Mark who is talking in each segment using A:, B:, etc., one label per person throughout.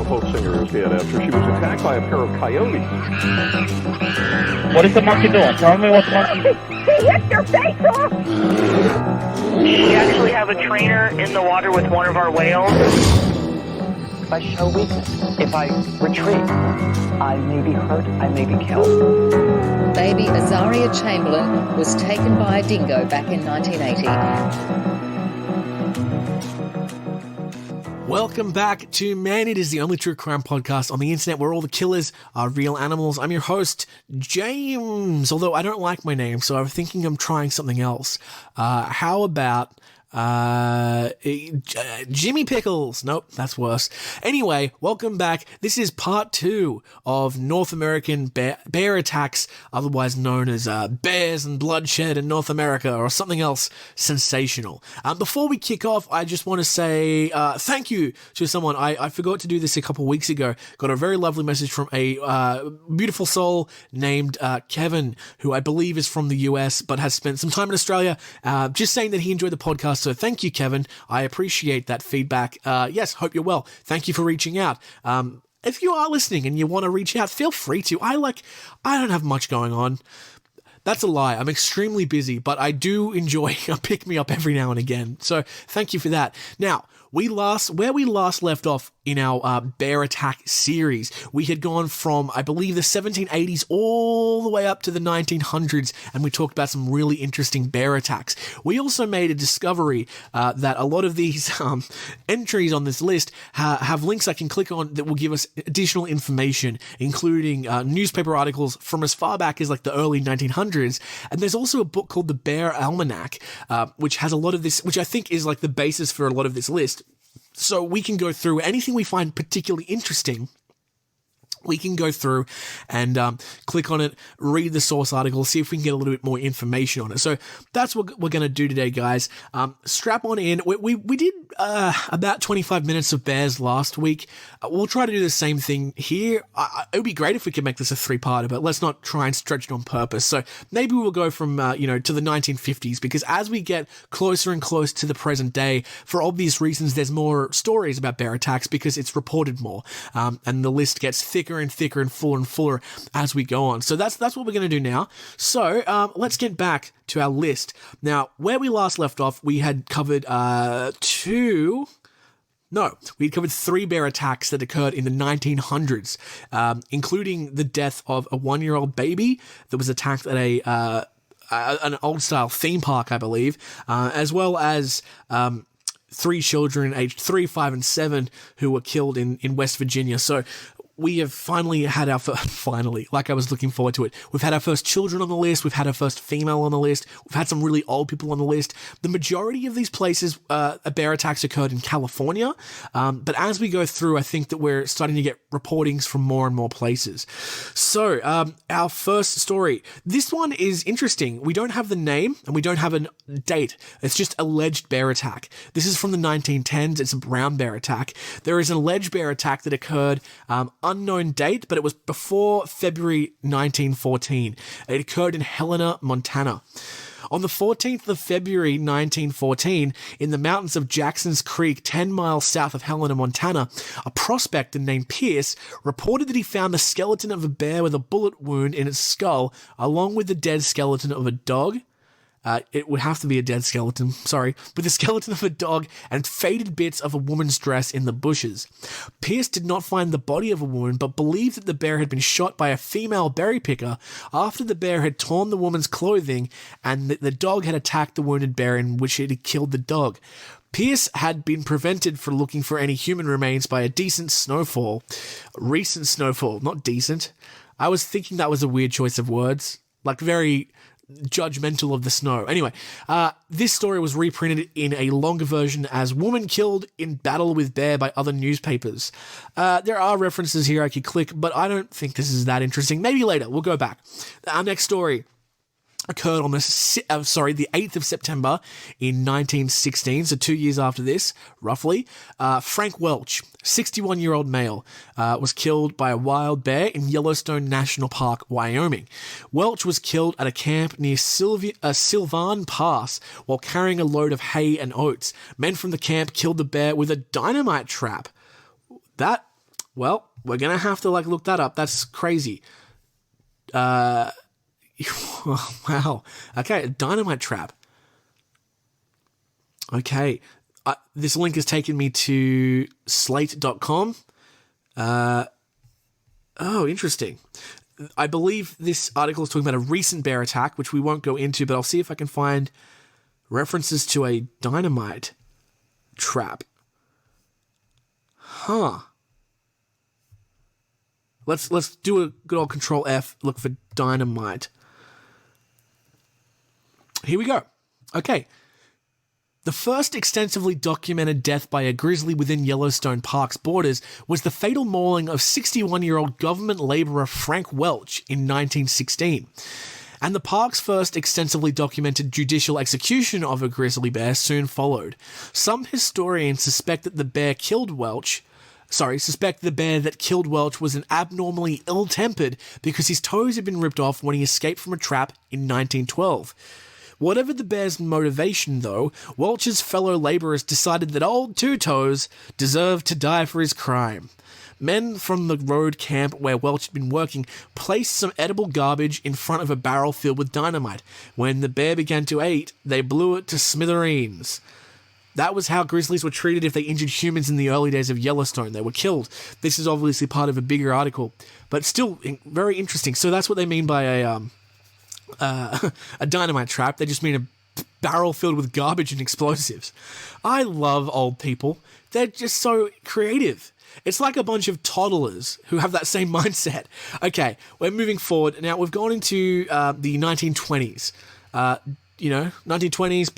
A: Alabama folk singer is dead after she was attacked by a pair of coyotes.
B: What is the monkey doing? Tell me what the monkey...
C: He hit your face off!
D: We actually have a trainer in the water with one of our whales.
E: If I show weakness, if I retreat, I may be hurt, I may be killed.
F: Baby Azaria Chamberlain was taken by a dingo back in 1980.
G: Welcome back to Man It Is, the only true crime podcast on the internet where all the killers are real animals. I'm your host, James, although I don't like my name, so I'm thinking I'm trying something else. How about Jimmy Pickles? Nope, that's worse. Anyway, welcome back. This is part 2 of North American bear attacks, otherwise known as bears and bloodshed in North America, or something else sensational. Before we kick off, I just want to say thank you to someone. I forgot to do this a couple weeks ago. Got a very lovely message from a beautiful soul named Kevin, who I believe is from the US but has spent some time in Australia, just saying that he enjoyed the podcast. So thank you, Kevin. I appreciate that feedback. Yes, hope you're well. Thank you for reaching out. If you are listening and you want to reach out, feel free to. I don't have much going on. That's a lie. I'm extremely busy, but I do enjoy a pick-me-up every now and again. So thank you for that. Now, where we last left off in our bear attack series, we had gone from, I believe, the 1780s all the way up to the 1900s, and we talked about some really interesting bear attacks. We also made a discovery that a lot of these entries on this list have links I can click on that will give us additional information, including newspaper articles from as far back as like the early 1900s. And there's also a book called The Bear Almanac, which has a lot of this, which I think is like the basis for a lot of this list. So we can go through anything we find particularly interesting. We can go through and click on it, read the source article, see if we can get a little bit more information on it. So that's what we're going to do today, guys. Strap on in. We did about 25 minutes of bears last week. We'll try to do the same thing here. It would be great if we could make this a 3-parter, but let's not try and stretch it on purpose. So maybe we'll go from, to the 1950s, because as we get closer and closer to the present day, for obvious reasons, there's more stories about bear attacks because it's reported more, and the list gets thicker and thicker and fuller as we go on. So that's what we're going to do now. So let's get back to our list. Now, where we last left off, we had covered 3 bear attacks that occurred in the 1900s, including the death of a 1-year-old baby that was attacked at an old-style theme park, I believe, as well as 3 children aged 3, 5, and 7 who were killed in West Virginia. So we have finally had our finally, like I was looking forward to it. We've had our first children on the list. We've had our first female on the list. We've had some really old people on the list. The majority of these places, bear attacks occurred in California. But as we go through, I think that we're starting to get reportings from more and more places. So our first story, this one is interesting. We don't have the name and we don't have a date. It's just alleged bear attack. This is from the 1910s. It's a brown bear attack. There is an alleged bear attack that occurred, unknown date, but it was before February 1914. It occurred in Helena, Montana. On the 14th of February 1914, in the mountains of Jackson's Creek, 10 miles south of Helena, Montana, a prospector named Pierce reported that he found the skeleton of a bear with a bullet wound in its skull, along with the dead skeleton of a dog. It would have to be a dead skeleton, with the skeleton of a dog and faded bits of a woman's dress in the bushes. Pierce did not find the body of a woman, but believed that the bear had been shot by a female berry picker after the bear had torn the woman's clothing and that the dog had attacked the wounded bear, in which it had killed the dog. Pierce had been prevented from looking for any human remains by a recent snowfall, not decent. I was thinking that was a weird choice of words, like very judgmental of the snow. Anyway, this story was reprinted in a longer version as Woman Killed in Battle with Bear by other newspapers. There are references here I could click, but I don't think this is that interesting. Maybe later. We'll go back. Our next story occurred on the 8th of September in 1916, so 2 years after this, roughly. Frank Welch, 61-year-old male, was killed by a wild bear in Yellowstone National Park, Wyoming. Welch was killed at a camp near Sylvan Pass while carrying a load of hay and oats. Men from the camp killed the bear with a dynamite trap. That Well, we're going to have to look that up. That's crazy. Wow. Okay, dynamite trap. Okay. This link has taken me to slate.com. Oh, interesting. I believe this article is talking about a recent bear attack, which we won't go into, but I'll see if I can find references to a dynamite trap. Huh. Let's do a good old Control F, look for dynamite. Here we go. Okay. The first extensively documented death by a grizzly within Yellowstone Park's borders was the fatal mauling of 61-year-old government laborer Frank Welch in 1916. And the park's first extensively documented judicial execution of a grizzly bear soon followed. Some historians suspect the bear that killed Welch was an abnormally ill-tempered because his toes had been ripped off when he escaped from a trap in 1912. Whatever the bear's motivation, though, Welch's fellow laborers decided that old Two Toes deserved to die for his crime. Men from the road camp where Welch had been working placed some edible garbage in front of a barrel filled with dynamite. When the bear began to eat, they blew it to smithereens. That was how grizzlies were treated if they injured humans in the early days of Yellowstone. They were killed. This is obviously part of a bigger article, but still very interesting. So that's what they mean by a dynamite trap. They just mean a barrel filled with garbage and explosives. I love old people. They're just so creative. It's like a bunch of toddlers who have that same mindset. Okay, we're moving forward. Now, we've gone into the 1920s. 1920s,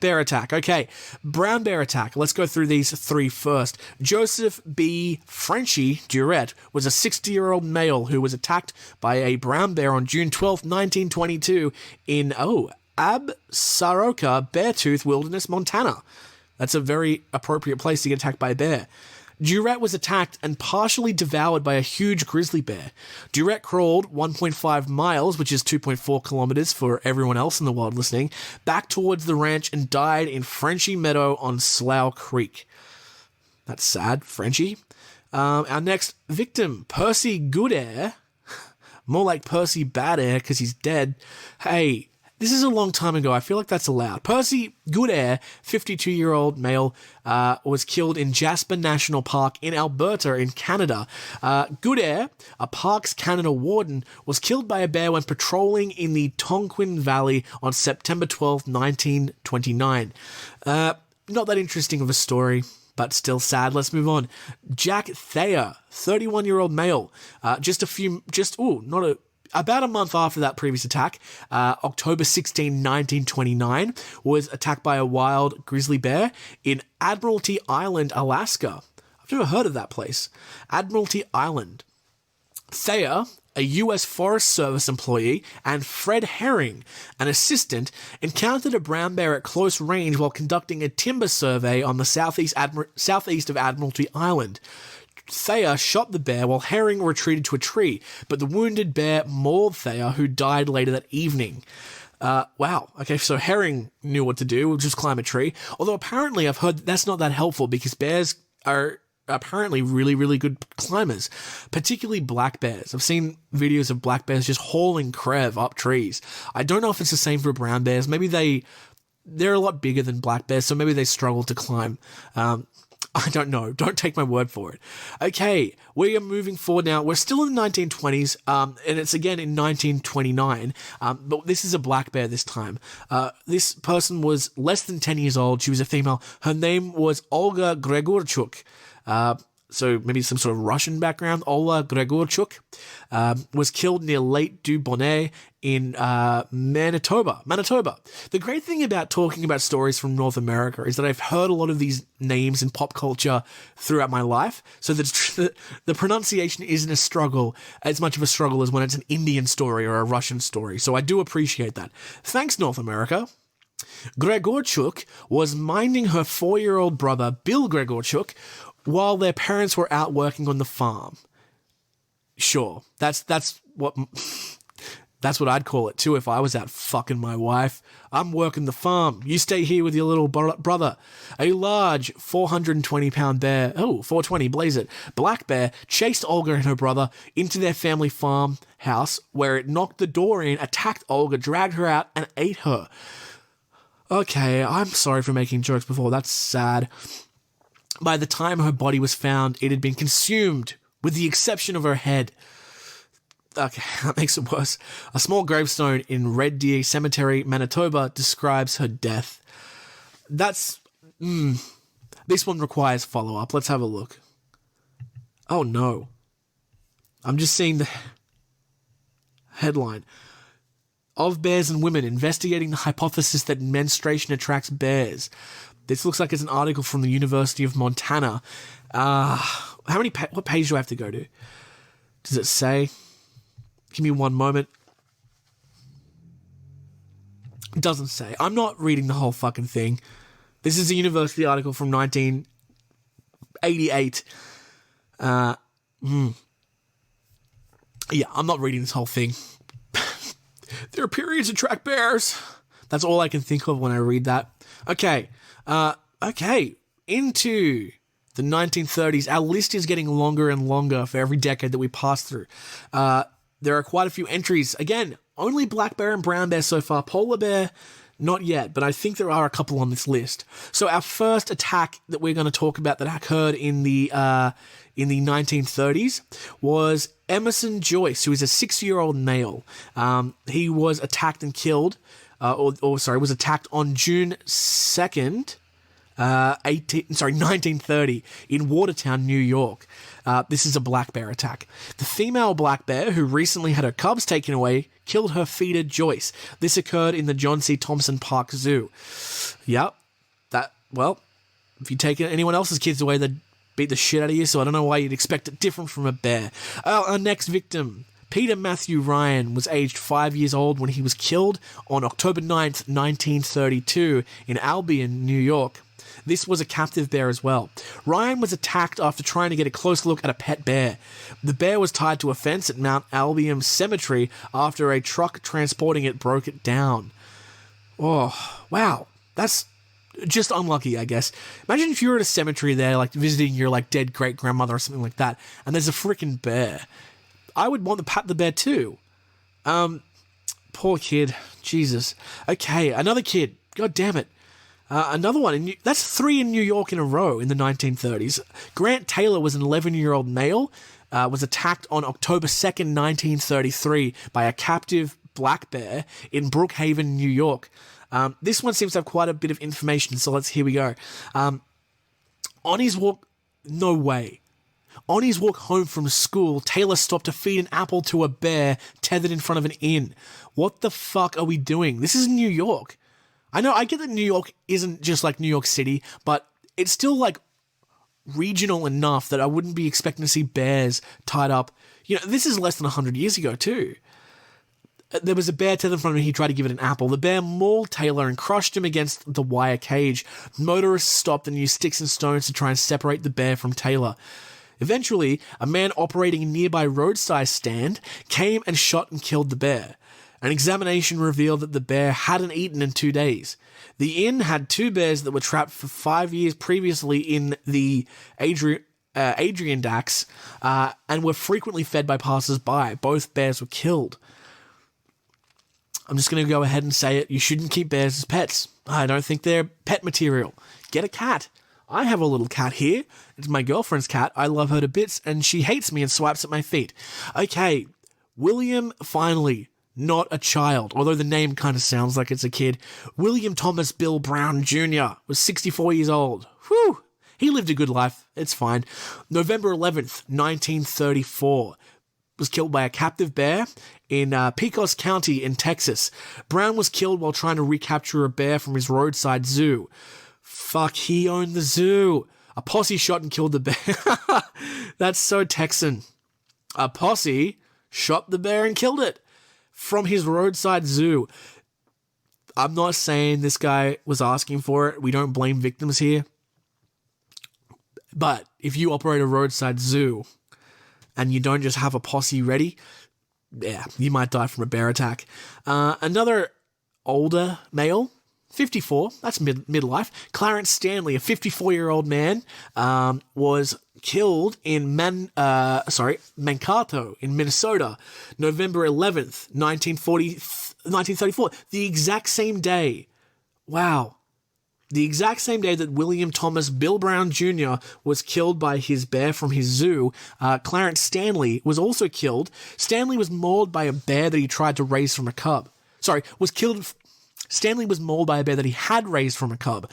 G: bear attack. Okay, brown bear attack. Let's go through these three first. Joseph B. Frenchie Durrett was a 60-year-old male who was attacked by a brown bear on June 12, 1922 in, Absaroka Beartooth Wilderness, Montana. That's a very appropriate place to get attacked by a bear. Durrett was attacked and partially devoured by a huge grizzly bear. Durrett crawled 1.5 miles, which is 2.4 kilometers for everyone else in the world listening, back towards the ranch and died in Frenchie Meadow on Slough Creek. That's sad, Frenchie. Our next victim, Percy Goodair. More like Percy Bad Air because he's dead. Hey, this is a long time ago. I feel like that's allowed. Percy Goodair, 52-year-old male, was killed in Jasper National Park in Alberta in Canada. Goodair, a Parks Canada warden, was killed by a bear when patrolling in the Tonquin Valley on September 12, 1929. Not that interesting of a story, but still sad. Let's move on. Jack Thayer, 31-year-old male, about a month after that previous attack, October 16, 1929, was attacked by a wild grizzly bear in Admiralty Island, Alaska. I've never heard of that place. Admiralty Island. Thayer, a U.S. Forest Service employee, and Fred Herring, an assistant, encountered a brown bear at close range while conducting a timber survey on the southeast of Admiralty Island. Thayer shot the bear while Herring retreated to a tree, but the wounded bear mauled Thayer, who died later that evening. Wow. Okay, so Herring knew what to do, which was climb a tree. Although apparently I've heard that's not that helpful because bears are apparently really, really good climbers, particularly black bears. I've seen videos of black bears just hauling crev up trees. I don't know if it's the same for brown bears. Maybe they're a lot bigger than black bears, so maybe they struggle to climb. I don't know. Don't take my word for it. Okay, we are moving forward now. We're still in the 1920s, and it's again in 1929, but this is a black bear this time. This person was less than 10 years old. She was a female. Her name was Olga Gregorchuk. So maybe some sort of Russian background. Olga Gregorchuk was killed near Lake du Bonnet in Manitoba. The great thing about talking about stories from North America is that I've heard a lot of these names in pop culture throughout my life, so that the pronunciation isn't as much of a struggle as when it's an Indian story or a Russian story, so I do appreciate that. Thanks, North America. Gregorchuk was minding her 4-year-old brother, Bill Gregorchuk, while their parents were out working on the farm. Sure, that's what... That's what I'd call it too if I was out fucking my wife. I'm working the farm. You stay here with your little brother. A large 420-pound bear, 420, blaze it, black bear chased Olga and her brother into their family farm house where it knocked the door in, attacked Olga, dragged her out, and ate her. Okay, I'm sorry for making jokes before. That's sad. By the time her body was found, it had been consumed, with the exception of her head. Okay, that makes it worse. A small gravestone in Red Deer Cemetery, Manitoba, describes her death. That's... This one requires follow-up. Let's have a look. Oh, no. I'm just seeing the headline. Of bears and women investigating the hypothesis that menstruation attracts bears. This looks like it's an article from the University of Montana. What page do I have to go to? Does it say? Give me one moment. It doesn't say. I'm not reading the whole fucking thing. This is a university article from 1988. Yeah, I'm not reading this whole thing. There are periods attract bears. That's all I can think of when I read that. Okay. Into the 1930s. Our list is getting longer and longer for every decade that we pass through. There are quite a few entries. Again, only black bear and brown bear so far. Polar bear, not yet, but I think there are a couple on this list. So our first attack that we're going to talk about that occurred in the 1930s was Emerson Joyce, who is a 6-year-old male. He was attacked and killed, was attacked on June 2nd, 1930 in Watertown, New York. This is a black bear attack. The female black bear, who recently had her cubs taken away, killed her feeder Joyce. This occurred in the John C. Thompson Park Zoo. Yep. If you take anyone else's kids away, they'd beat the shit out of you, so I don't know why you'd expect it different from a bear. Our next victim, Peter Matthew Ryan, was aged 5 years old when he was killed on October 9th, 1932 in Albion, New York. This was a captive bear as well. Ryan was attacked after trying to get a close look at a pet bear. The bear was tied to a fence at Mount Albion Cemetery after a truck transporting it broke it down. Oh, wow. That's just unlucky, I guess. Imagine if you were at a cemetery there, like visiting your dead great-grandmother or something like that, and there's a freaking bear. I would want to pat the bear too. Poor kid. Jesus. Okay, another kid. God damn it. Another one. That's 3 in New York in a row in the 1930s. Grant Taylor was an 11-year-old male, was attacked on October 2nd, 1933 by a captive black bear in Brookhaven, New York. This one seems to have quite a bit of information, so here we go. On his walk... No way. On his walk home from school, Taylor stopped to feed an apple to a bear tethered in front of an inn. What the fuck are we doing? This is New York. I know, I get that New York isn't just like New York City, but it's still regional enough that I wouldn't be expecting to see bears tied up. This is less than 100 years ago too. There was a bear tethered in front of him. He tried to give it an apple. The bear mauled Taylor and crushed him against the wire cage. Motorists stopped and used sticks and stones to try and separate the bear from Taylor. Eventually, a man operating a nearby roadside stand came and shot and killed the bear. An examination revealed that the bear hadn't eaten in 2 days. The inn had 2 bears that were trapped for 5 years previously in the Adirondacks and were frequently fed by passers-by. Both bears were killed. I'm just going to go ahead and say it. You shouldn't keep bears as pets. I don't think they're pet material. Get a cat. I have a little cat here. It's my girlfriend's cat. I love her to bits, and she hates me and swipes at my feet. Okay, William finally... Not a child, although the name kind of sounds like it's a kid. William Thomas Bill Brown Jr. was 64 years old. Whew! He lived a good life. It's fine. November 11th, 1934. Was killed by a captive bear in Pecos County in Texas. Brown was killed while trying to recapture a bear from his roadside zoo. Fuck, he owned the zoo. A posse shot and killed the bear. That's so Texan. A posse shot the bear and killed it. From his roadside zoo. I'm not saying this guy was asking for it. We don't blame victims here. But if you operate a roadside zoo and you don't just have a posse ready, yeah, you might die from a bear attack. Another older male, 54, that's midlife. Clarence Stanley, a 54-year-old man, was killed in Mankato in Minnesota, November 11th, 1934. The exact same day. Wow. The exact same day that William Thomas Bill Brown Jr. was killed by his bear from his zoo, Clarence Stanley was also killed. Stanley was mauled by a bear that he tried to raise from a cub. Stanley was mauled by a bear that he had raised from a cub.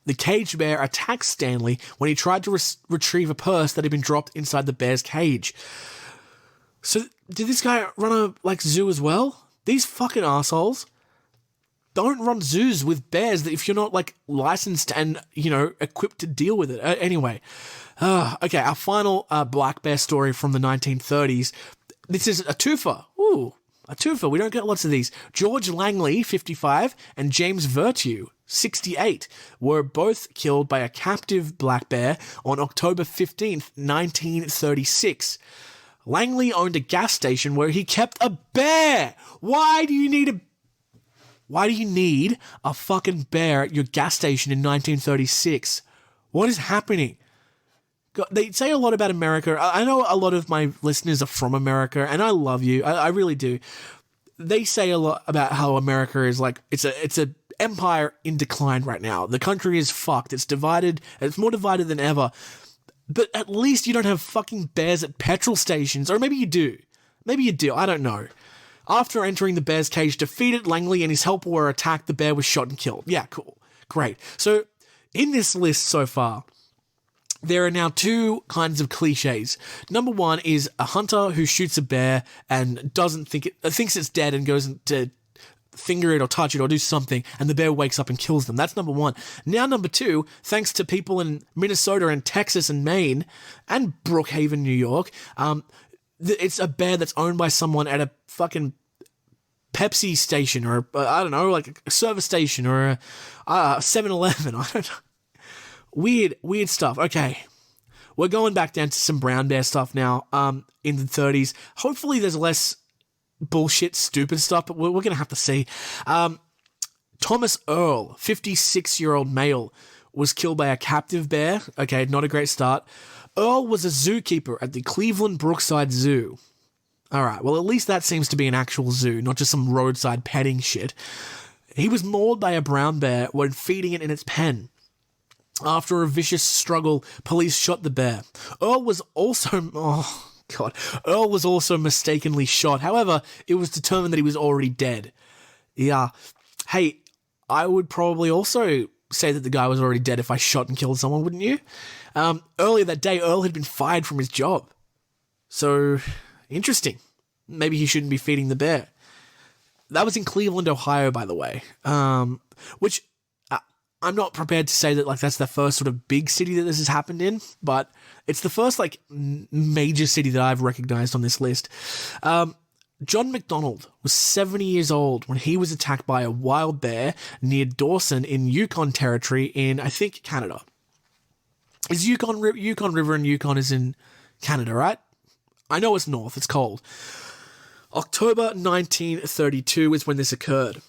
G: The caged bear attacked Stanley when he tried to retrieve a purse that had been dropped inside the bear's cage. So, did this guy run a zoo as well? These fucking assholes. Don't run zoos with bears if you're not licensed and equipped to deal with it. Anyway, okay, our final black bear story from the 1930s. This is a twofer. Ooh, a twofer. We don't get lots of these. George Langley, 55, and James Virtue, 68, were both killed by a captive black bear on October 15th, 1936. Langley owned a gas station where he kept a bear. Why do you need a fucking bear at your gas station in 1936? What is happening? God, they say a lot about America. I know a lot of my listeners are from America, and I love you. I really do. They say a lot about how America is it's a empire in decline right now. The country is fucked. It's divided. It's more divided than ever. But at least you don't have fucking bears at petrol stations. Or maybe you do. I don't know. After entering the bear's cage, defeated, Langley and his helper were attacked. The bear was shot and killed. Yeah, cool. Great. So, in this list so far, there are now two kinds of cliches. Number one is a hunter who shoots a bear and thinks it's dead and goes to finger it or touch it or do something, and the bear wakes up and kills them. That's number one. Now, number two, thanks to people in Minnesota and Texas and Maine and Brookhaven, New York, it's a bear that's owned by someone at a fucking Pepsi station or I don't know, a service station or a 7-Eleven. I don't know. Weird stuff. Okay, we're going back down to some brown bear stuff now. In the 30s, hopefully there's less bullshit, stupid stuff, but we're gonna have to see. Thomas Earl, 56-year-old male, was killed by a captive bear. Okay, not a great start. Earl was a zookeeper at the Cleveland Brookside Zoo. All right, well, at least that seems to be an actual zoo, not just some roadside petting shit. He was mauled by a brown bear when feeding it in its pen. After a vicious struggle, police shot the bear. Earl was also mistakenly shot. However, it was determined that he was already dead. Yeah. Hey, I would probably also say that the guy was already dead if I shot and killed someone, wouldn't you? Earlier that day, Earl had been fired from his job. So, interesting. Maybe he shouldn't be feeding the bear. That was in Cleveland, Ohio, by the way. Which I'm not prepared to say that that's the first sort of big city that this has happened in, but it's the first major city that I've recognized on this list. John McDonald was 70 years old when he was attacked by a wild bear near Dawson in Yukon Territory in, I think, Canada. Is Yukon River and Yukon is in Canada, right? I know it's north, it's cold. October 1932 is when this occurred.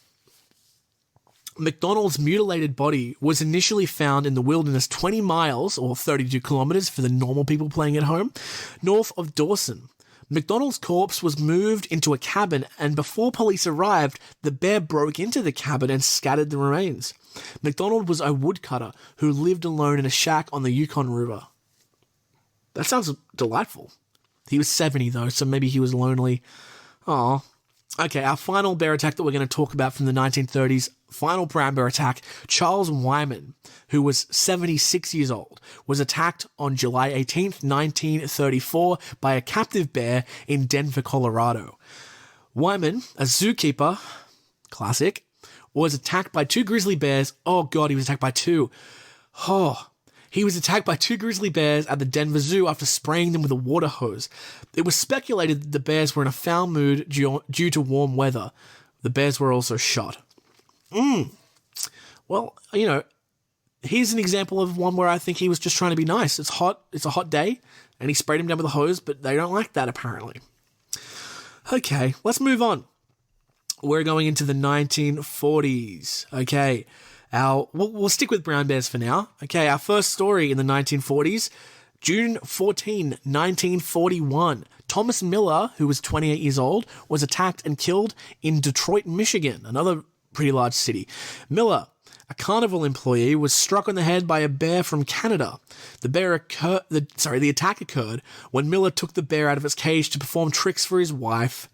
G: McDonald's mutilated body was initially found in the wilderness 20 miles, or 32 kilometers for the normal people playing at home, north of Dawson. McDonald's corpse was moved into a cabin, and before police arrived, the bear broke into the cabin and scattered the remains. McDonald was a woodcutter who lived alone in a shack on the Yukon River. That sounds delightful. He was 70 though, so maybe he was lonely. Aw. Okay, our final bear attack that we're going to talk about from the 1930s, final brown bear attack, Charles Wyman, who was 76 years old, was attacked on July 18th, 1934 by a captive bear in Denver, Colorado. Wyman, a zookeeper, classic, was attacked by two grizzly bears. Oh god, he was attacked by two. He was attacked by two grizzly bears at the Denver Zoo after spraying them with a water hose. It was speculated that the bears were in a foul mood due to warm weather. The bears were also shot. Well, here's an example of one where I think he was just trying to be nice. It's hot. It's a hot day, and he sprayed him down with a hose, but they don't like that, apparently. Okay, let's move on. We're going into the 1940s. Okay, we'll stick with brown bears for now. Okay, our first story in the 1940s, June 14, 1941. Thomas Miller, who was 28 years old, was attacked and killed in Detroit, Michigan, another pretty large city. Miller, a carnival employee, was struck on the head by a bear from Canada. The attack occurred when Miller took the bear out of its cage to perform tricks for his wife.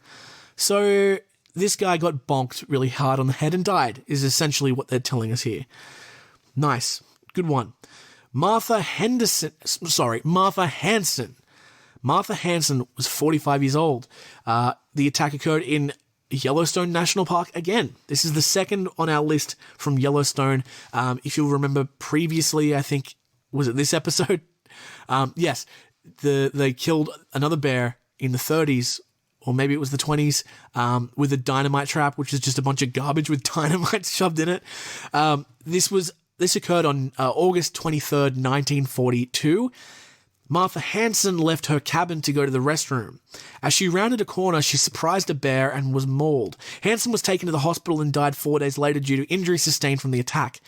G: So this guy got bonked really hard on the head and died, is essentially what they're telling us here. Nice. Good one. Martha Hanson. Martha Hanson was 45 years old. The attack occurred in Yellowstone National Park again. This is the second on our list from Yellowstone. If you'll remember previously, I think, was it this episode? Yes, they killed another bear in the 30s, or maybe it was the 20s, with a dynamite trap, which is just a bunch of garbage with dynamite shoved in it. This occurred on August 23rd, 1942. Martha Hanson left her cabin to go to the restroom. As she rounded a corner, she surprised a bear and was mauled. Hanson was taken to the hospital and died 4 days later due to injuries sustained from the attack.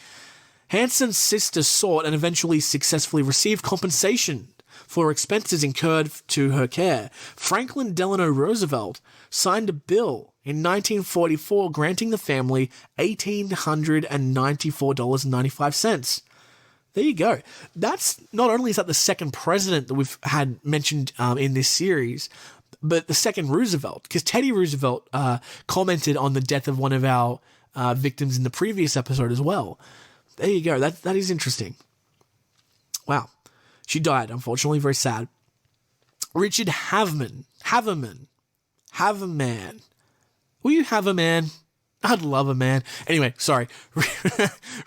G: Hanson's sister sought and eventually successfully received compensation for expenses incurred to her care. Franklin Delano Roosevelt signed a bill in 1944 granting the family $1,894.95. There you go. That's not only is that the second president that we've had mentioned in this series, but the second Roosevelt, because Teddy Roosevelt commented on the death of one of our victims in the previous episode as well. There you go. That is interesting. Wow. She died, unfortunately. Very sad. Richard Haverman. Will you have a man? I'd love a man. Anyway, sorry.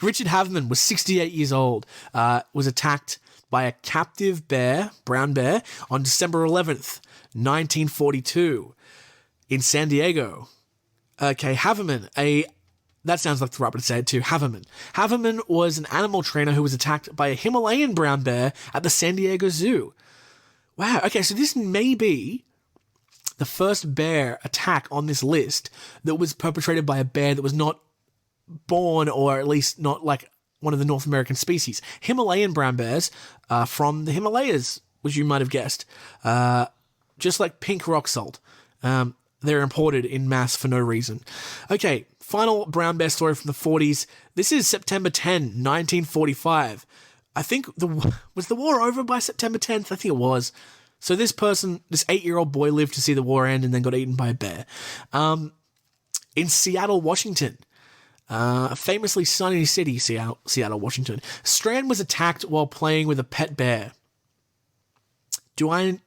G: Richard Haverman was 68 years old, was attacked by a captive bear, brown bear, on December 11th, 1942 in San Diego. Okay, Haverman, that sounds like the right way to say it too, Haverman. Haverman was an animal trainer who was attacked by a Himalayan brown bear at the San Diego Zoo. Wow, okay, so this may be the first bear attack on this list that was perpetrated by a bear that was not born, or at least not like one of the North American species. Himalayan brown bears from the Himalayas, which you might have guessed. Just like pink rock salt. They're imported in mass for no reason. Okay, final brown bear story from the 40s. This is September 10, 1945. I think was the war over by September 10th? I think it was. So this 8-year-old boy lived to see the war end and then got eaten by a bear. In Seattle, Washington, a famously sunny city, Seattle, Washington, Strand was attacked while playing with a pet bear. Do I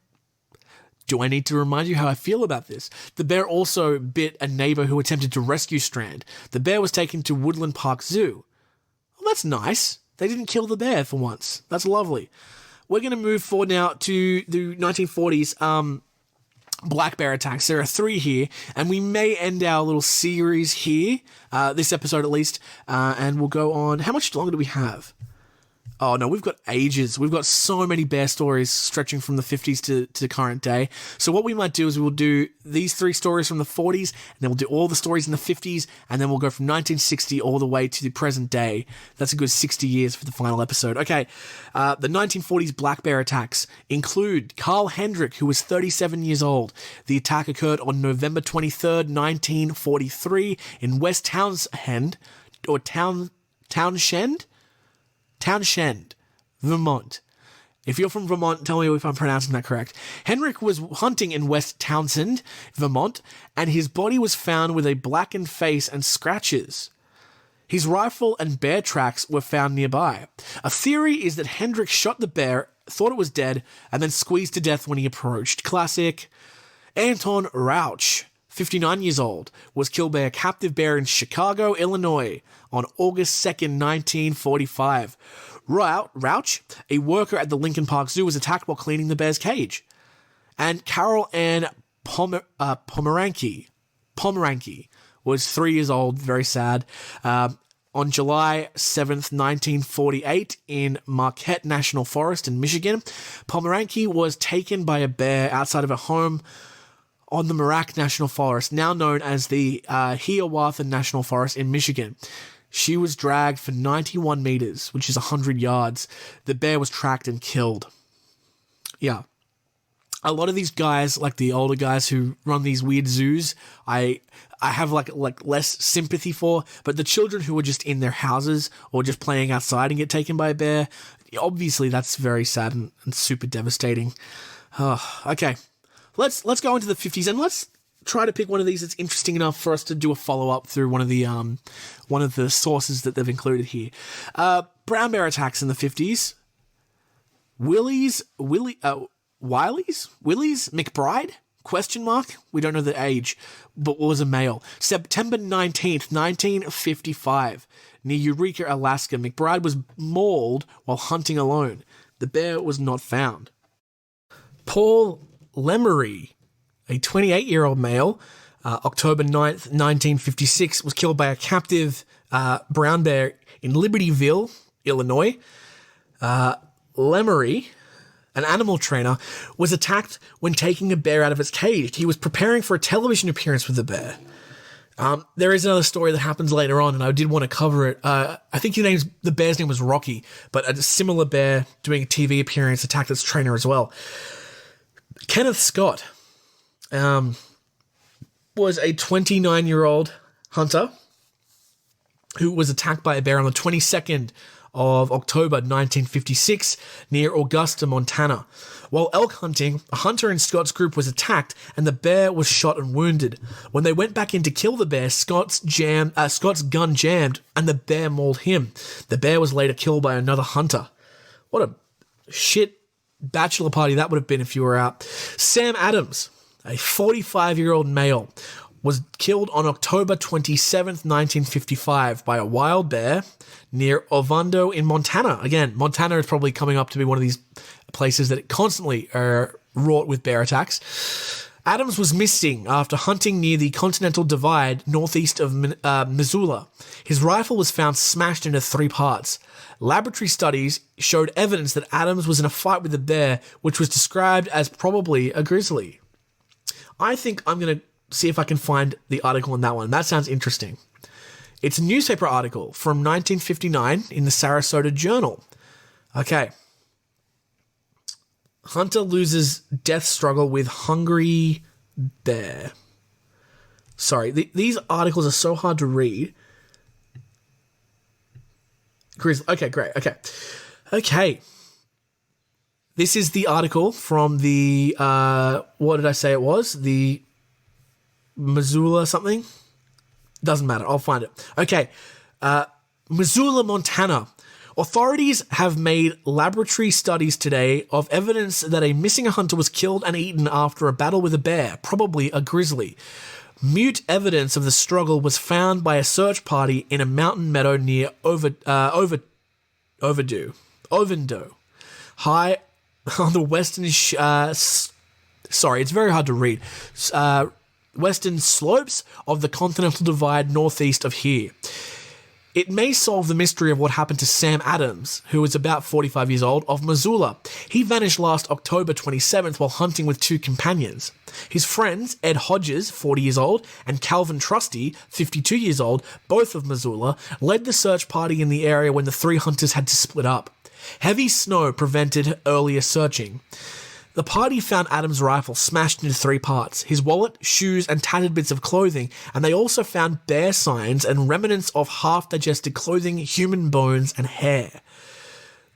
G: need to remind you how I feel about this? The bear also bit a neighbor who attempted to rescue Strand. The bear was taken to Woodland Park Zoo. Well, that's nice. They didn't kill the bear for once. That's lovely. We're going to move forward now to the 1940s black bear attacks. There are 3 here, and we may end our little series here, this episode at least, and we'll go on. How much longer do we have? Oh, no, we've got ages. We've got so many bear stories stretching from the 50s to current day. So what we might do is we'll do these 3 stories from the 40s, and then we'll do all the stories in the 50s, and then we'll go from 1960 all the way to the present day. That's a good 60 years for the final episode. Okay, the 1940s black bear attacks include Carl Hendrick, who was 37 years old. The attack occurred on November 23rd, 1943 in West Townshend, Vermont. If you're from Vermont, tell me if I'm pronouncing that correct. Henrik was hunting in West Townsend, Vermont, and his body was found with a blackened face and scratches. His rifle and bear tracks were found nearby. A theory is that Hendrik shot the bear, thought it was dead, and then squeezed to death when he approached. Classic. Anton Rauch, 59 years old, was killed by a captive bear in Chicago, Illinois on August 2nd, 1945. Rauch, a worker at the Lincoln Park Zoo, was attacked while cleaning the bear's cage. And Carol Ann Pomeranke was 3 years old, very sad. On July 7th, 1948, in Marquette National Forest in Michigan, Pomeranke was taken by a bear outside of a home on the Merak National Forest, now known as the Hiawatha National Forest in Michigan. She was dragged for 91 meters, which is 100 yards. The bear was tracked and killed. Yeah. A lot of these guys, like the older guys who run these weird zoos, I have like less sympathy for, but the children who are just in their houses or just playing outside and get taken by a bear, obviously that's very sad and super devastating. Okay, let's go into the 50s and let's try to pick one of these that's interesting enough for us to do a follow up through one of the sources that they've included here. Brown bear attacks in the 50s. Willie's McBride? Question mark? We don't know the age, but was a male. September 19th, 1955. Near Eureka, Alaska, McBride was mauled while hunting alone. The bear was not found. Paul Lemery, a 28-year-old male, October 9th, 1956, was killed by a captive brown bear in Libertyville, Illinois. Lemery, an animal trainer, was attacked when taking a bear out of its cage. He was preparing for a television appearance with the bear. There is another story that happens later on, and I did want to cover it. I think the bear's name was Rocky, but a similar bear doing a TV appearance attacked its trainer as well. Kenneth Scott was a 29-year-old hunter who was attacked by a bear on the 22nd of October 1956 near Augusta, Montana. While elk hunting, a hunter in Scott's group was attacked and the bear was shot and wounded. When they went back in to kill the bear, Scott's gun jammed and the bear mauled him. The bear was later killed by another hunter. What a shit bachelor party that would have been if you were out. Sam Adams, a 45-year-old male, was killed on October 27th, 1955 by a wild bear near Ovando in Montana. Again, Montana is probably coming up to be one of these places that constantly are wrought with bear attacks. Adams was missing after hunting near the Continental Divide northeast of Missoula. His rifle was found smashed into 3 parts. Laboratory studies showed evidence that Adams was in a fight with a bear, which was described as probably a grizzly. I think I'm going to see if I can find the article on that one. That sounds interesting. It's a newspaper article from 1959 in the Sarasota Journal. Okay. Hunter loses death struggle with hungry bear. Sorry, these articles are so hard to read. Okay, great. Okay. This is the article from the, what did I say it was? The Missoula something? Doesn't matter. I'll find it. Okay. Missoula, Montana. Authorities have made laboratory studies today of evidence that a missing hunter was killed and eaten after a battle with a bear, probably a grizzly. Mute evidence of the struggle was found by a search party in a mountain meadow near Ovando, high on the western sorry, it's very hard to read. Western slopes of the Continental Divide northeast of here. It may solve the mystery of what happened to Sam Adams, who was about 45 years old, of Missoula. He vanished last October 27th while hunting with 2 companions. His friends, Ed Hodges, 40 years old, and Calvin Trusty, 52 years old, both of Missoula, led the search party in the area when the 3 hunters had to split up. Heavy snow prevented earlier searching. The party found Adams' rifle smashed into 3 parts, his wallet, shoes, and tattered bits of clothing, and they also found bear signs and remnants of half-digested clothing, human bones, and hair.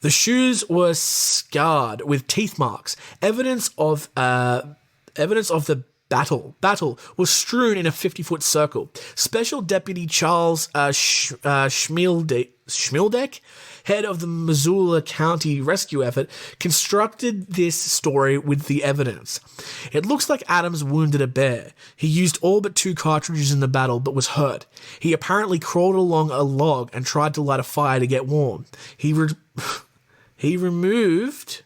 G: The shoes were scarred with teeth marks. Evidence of the battle was strewn in a 50-foot circle. Special Deputy Charles Schmildeck, head of the Missoula County rescue effort, constructed this story with the evidence. It looks like Adams wounded a bear. He used all but 2 cartridges in the battle, but was hurt. He apparently crawled along a log and tried to light a fire to get warm. He removed...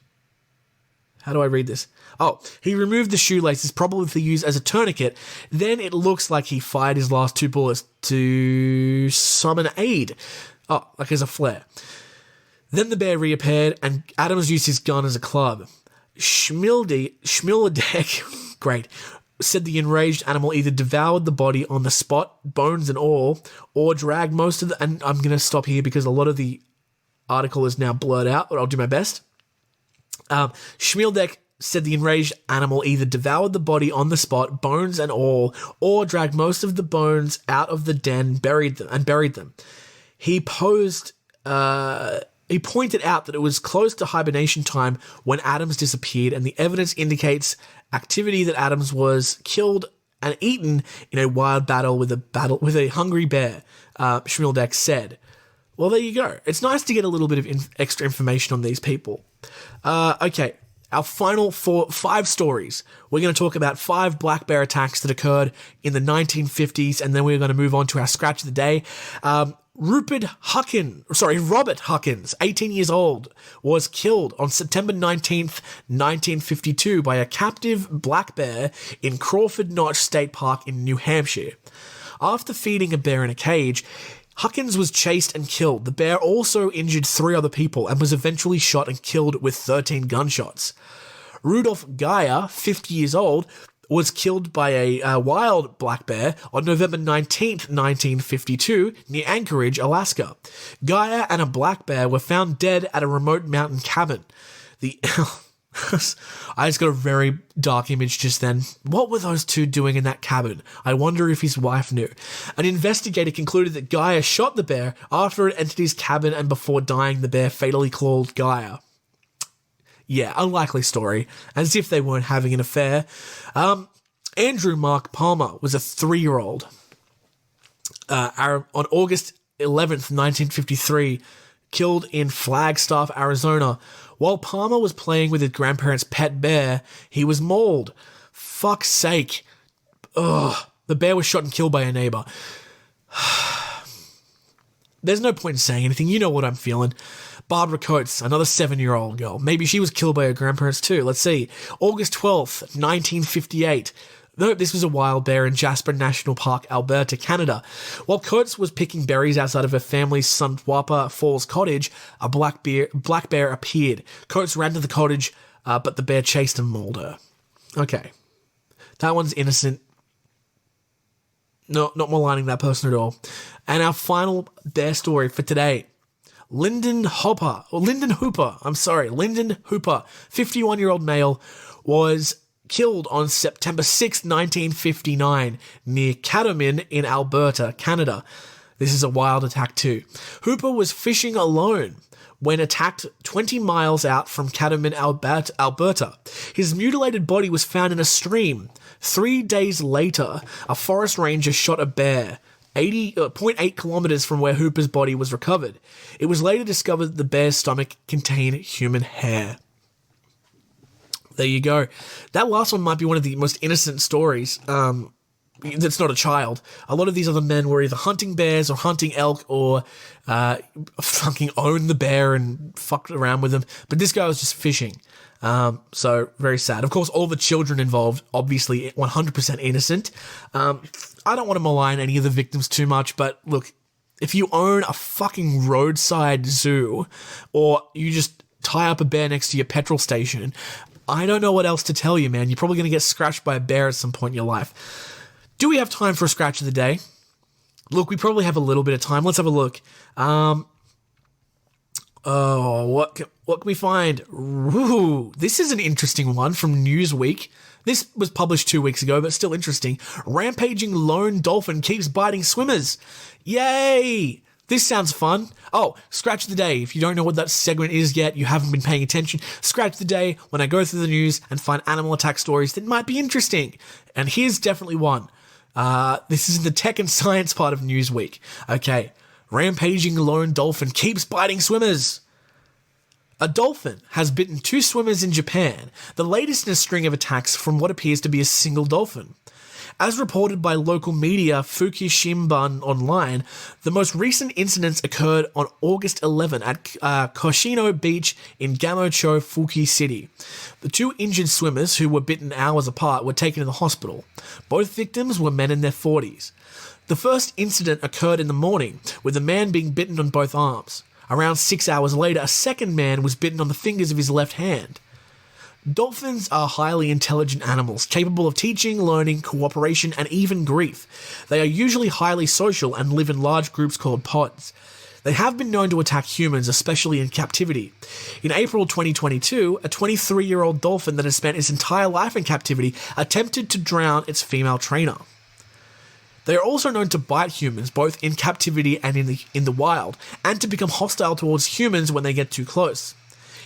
G: How do I read this? He removed the shoelaces, probably to use as a tourniquet. Then it looks like he fired his last 2 bullets to summon aid. Like as a flare. Then the bear reappeared, and Adams used his gun as a club. Schmildeck, great, said the enraged animal either devoured the body on the spot, bones and all, or dragged most of the... And I'm going to stop here because a lot of the article is now blurred out, but I'll do my best. Schmieldek said the enraged animal either devoured the body on the spot, bones and all, or dragged most of the bones out of the den, buried them. He pointed out that it was close to hibernation time when Adams disappeared, and the evidence indicates activity that Adams was killed and eaten in a wild battle with a hungry bear, Schmieldek said. Well, there you go. It's nice to get a little bit of extra information on these people. Okay, our final 5 stories. We're going to talk about 5 black bear attacks that occurred in the 1950s, and then we're going to move on to our scratch of the day. Robert Huckins, 18 years old, was killed on September 19th, 1952 by a captive black bear in Crawford Notch State Park in New Hampshire. After feeding a bear in a cage, Huckins was chased and killed. The bear also injured 3 other people and was eventually shot and killed with 13 gunshots. Rudolph Geyer, 50 years old, was killed by a wild black bear on November 19th, 1952, near Anchorage, Alaska. Geyer and a black bear were found dead at a remote mountain cabin. I just got a very dark image just then. What were those 2 doing in that cabin? I wonder if his wife knew. An investigator concluded that Geyer shot the bear after it entered his cabin, and before dying, the bear fatally clawed Geyer. Yeah, unlikely story, as if they weren't having an affair. Andrew Mark Palmer was a 3-year-old. On August 11th, 1953, killed in Flagstaff, Arizona. While Palmer was playing with his grandparents' pet bear, he was mauled. Fuck's sake. Ugh. The bear was shot and killed by a neighbor. There's no point in saying anything. You know what I'm feeling. Barbara Coates, another 7-year-old girl. Maybe she was killed by her grandparents too. Let's see. August 12th, 1958. No, this was a wild bear in Jasper National Park, Alberta, Canada. While Coates was picking berries outside of her family's Sunwappa Falls cottage, a black bear appeared. Coates ran to the cottage, but the bear chased and mauled her. Okay. That one's innocent. No, not maligning that person at all. And our final bear story for today. Lyndon Hooper, 51-year-old male, was killed on September 6, 1959, near Cadomin in Alberta, Canada. This is a wild attack too. Hooper was fishing alone when attacked 20 miles out from Cadomin, Alberta. His mutilated body was found in a stream. 3 days later, a forest ranger shot a bear 0.8 kilometers from where Hooper's body was recovered. It was later discovered that the bear's stomach contained human hair. There you go. That last one might be one of the most innocent stories. That's not a child. A lot of these other men were either hunting bears or hunting elk or fucking owned the bear and fucked around with them. But this guy was just fishing. So very sad. Of course, all the children involved, obviously 100% innocent. I don't want to malign any of the victims too much, but look, if you own a fucking roadside zoo or you just tie up a bear next to your petrol station, I don't know what else to tell you, man. You're probably going to get scratched by a bear at some point in your life. Do we have time for a scratch of the day? Look, we probably have a little bit of time. Let's have a look. What can we find? Ooh, this is an interesting one from Newsweek. This was published 2 weeks ago, but still interesting. Rampaging lone dolphin keeps biting swimmers. Yay! This sounds fun. Oh, Scratch of the Day. If you don't know what that segment is yet, you haven't been paying attention. Scratch of the Day, when I go through the news and find animal attack stories that might be interesting. And here's definitely one. This is in the tech and science part of Newsweek. Okay. Rampaging lone dolphin keeps biting swimmers. A dolphin has bitten 2 swimmers in Japan, the latest in a string of attacks from what appears to be a single dolphin. As reported by local media Fukushima Online, the most recent incidents occurred on August 11 at Koshino Beach in Gamocho, Fuki City. The 2 injured swimmers, who were bitten hours apart, were taken to the hospital. Both victims were men in their 40s. The first incident occurred in the morning, with a man being bitten on both arms. Around 6 hours later, a second man was bitten on the fingers of his left hand. Dolphins are highly intelligent animals, capable of teaching, learning, cooperation, and even grief. They are usually highly social and live in large groups called pods. They have been known to attack humans, especially in captivity. In April 2022, a 23-year-old dolphin that has spent its entire life in captivity attempted to drown its female trainer. They are also known to bite humans, both in captivity and in the wild, and to become hostile towards humans when they get too close.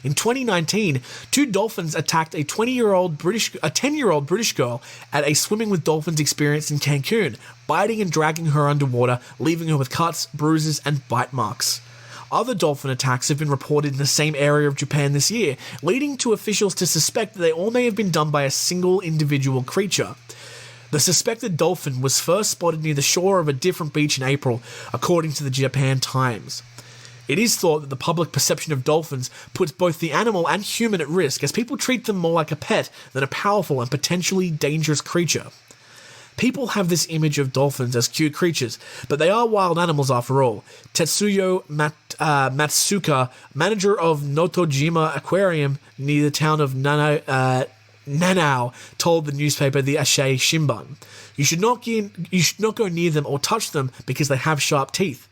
G: In 2019, 2 dolphins attacked a 10-year-old British girl at a swimming with dolphins experience in Cancun, biting and dragging her underwater, leaving her with cuts, bruises, and bite marks. Other dolphin attacks have been reported in the same area of Japan this year, leading to officials to suspect that they all may have been done by a single individual creature. The suspected dolphin was first spotted near the shore of a different beach in April, according to the Japan Times. It is thought that the public perception of dolphins puts both the animal and human at risk, as people treat them more like a pet than a powerful and potentially dangerous creature. People have this image of dolphins as cute creatures, but they are wild animals after all. Tetsuyo Matsuka, manager of Notojima Aquarium near the town of Nanao, told the newspaper the Asahi Shimbun, You should not go near them or touch them because they have sharp teeth.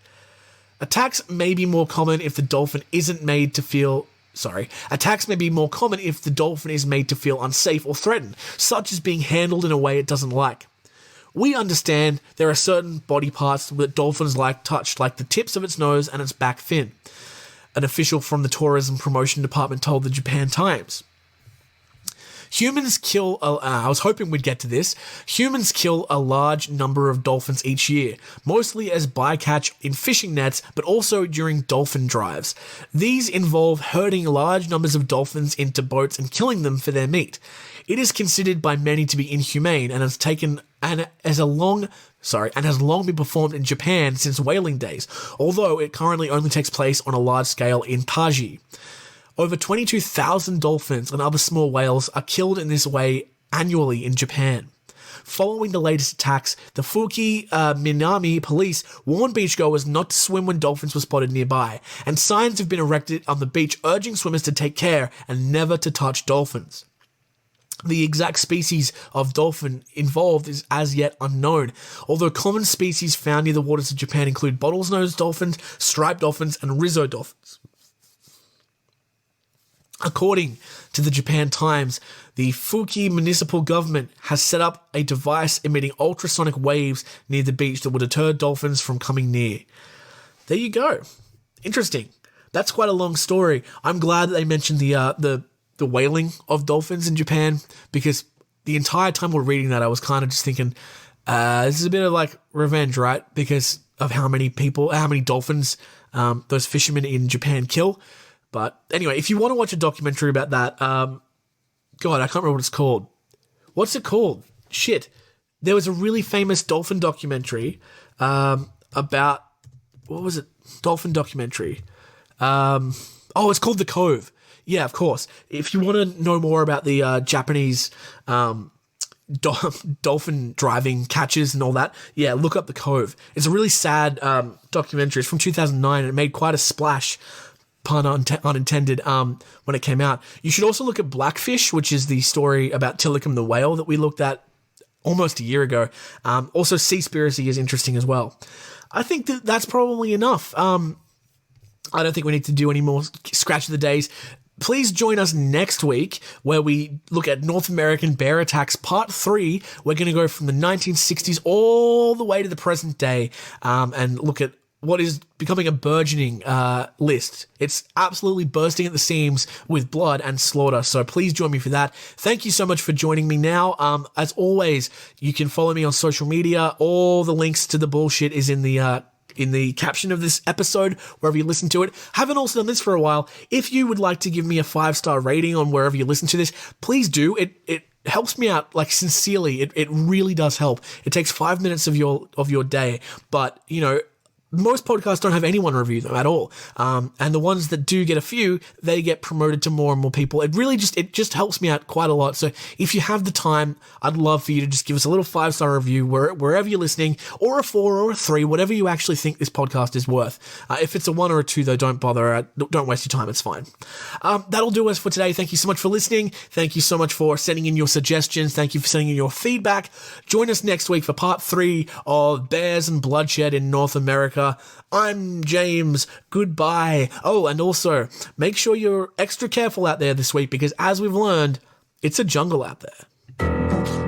G: Attacks may be more common if the dolphin is made to feel unsafe or threatened, such as being handled in a way it doesn't like. We understand there are certain body parts that dolphins like touched, like the tips of its nose and its back fin, an official from the tourism promotion department told the Japan Times. Humans kill I was hoping we'd get to this. Humans kill a large number of dolphins each year, mostly as bycatch in fishing nets, but also during dolphin drives. These involve herding large numbers of dolphins into boats and killing them for their meat. It is considered by many to be inhumane and has long been performed in Japan since whaling days, although it currently only takes place on a large scale in Taiji. Over 22,000 dolphins and other small whales are killed in this way annually in Japan. Following the latest attacks, the Fuki Minami police warned beachgoers not to swim when dolphins were spotted nearby, and signs have been erected on the beach urging swimmers to take care and never to touch dolphins. The exact species of dolphin involved is as yet unknown, although common species found near the waters of Japan include bottlenose dolphins, striped dolphins, and Rizzo dolphins. According to the Japan Times, the Fuki municipal government has set up a device emitting ultrasonic waves near the beach that will deter dolphins from coming near. There you go. Interesting. That's quite a long story. I'm glad that they mentioned the whaling of dolphins in Japan, because the entire time we're reading that, I was kind of just thinking, this is a bit of like revenge, right? Because of how many dolphins those fishermen in Japan kill. But anyway, if you want to watch a documentary about that, God, I can't remember what it's called. What's it called? Shit. There was a really famous dolphin documentary about, what was it? Dolphin documentary. It's called The Cove. Yeah, of course. If you want to know more about the Japanese dolphin driving catches and all that, yeah, look up The Cove. It's a really sad documentary. It's from 2009 and it made quite a splash, pun unintended, when it came out. You should also look at Blackfish, which is the story about Tilikum the whale that we looked at almost a year ago. Also, Seaspiracy is interesting as well. I think that's probably enough. I don't think we need to do any more Scratch of the Days. Please join us next week where we look at North American bear attacks part 3. We're going to go from the 1960s all the way to the present day and look at what is becoming a burgeoning list. It's absolutely bursting at the seams with blood and slaughter, so please join me for that. Thank you so much for joining me now. As always, you can follow me on social media. All the links to the bullshit is in the caption of this episode, wherever you listen to it. Haven't also done this for a while. If you would like to give me a 5-star rating on wherever you listen to this, please do. It helps me out, like, sincerely. It really does help. It takes 5 minutes of your day, but, you know, most podcasts don't have anyone review them at all. And the ones that do get a few, they get promoted to more and more people. It just helps me out quite a lot. So if you have the time, I'd love for you to just give us a little 5-star review wherever you're listening, or a 4 or a 3, whatever you actually think this podcast is worth. If it's a 1 or a 2, though, don't bother. Don't waste your time. It's fine. That'll do us for today. Thank you so much for listening. Thank you so much for sending in your suggestions. Thank you for sending in your feedback. Join us next week for part 3 of Bears and Bloodshed in North America. I'm James. Goodbye. Oh, and also, make sure you're extra careful out there this week because, as we've learned, it's a jungle out there.